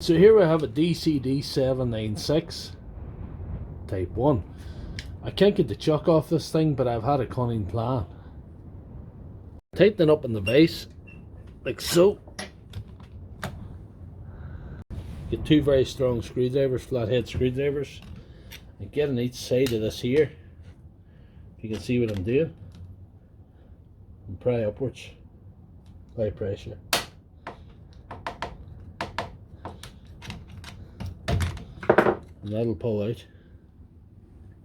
So here we have a DCD 796 Type 1. I can't get the chuck off this thing, but I've had a cunning plan. Tighten it up in the vise, like so. Get two very strong screwdrivers, flathead screwdrivers, and get on each side of this here. If you can see what I'm doing. And pry upwards by pressure. And that'll pull out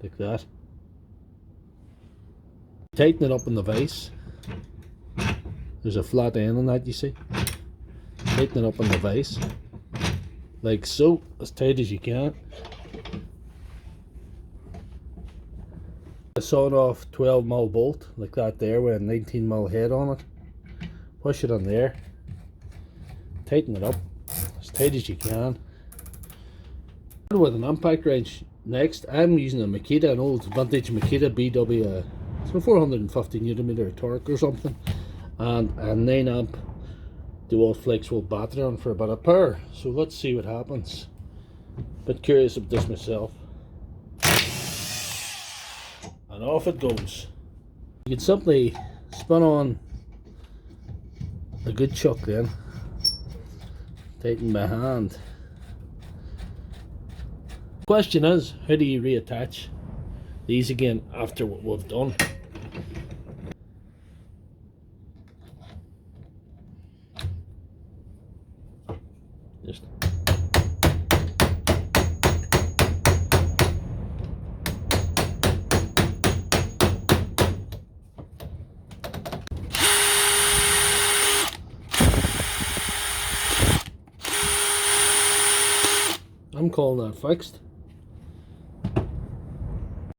like that. Tighten it up in the vise. There's a flat end on that, you see. Tighten it up in the vise like so, as tight as you can. A sawed off 12mm bolt like that there with a 19mm head on it. Push it on there. Tighten it up as tight as you can. With an impact wrench next, I'm using a Makita, an old vintage Makita BW, it's a 450 Nm torque or something, and a 9 amp Dewalt flexible battery on for about a power. So let's see what happens. Bit curious about this myself. And off it goes. You can simply spin on a good chuck then. Tighten by hand. Question is, how do you reattach these again after what we've done? Just I'm calling that fixed.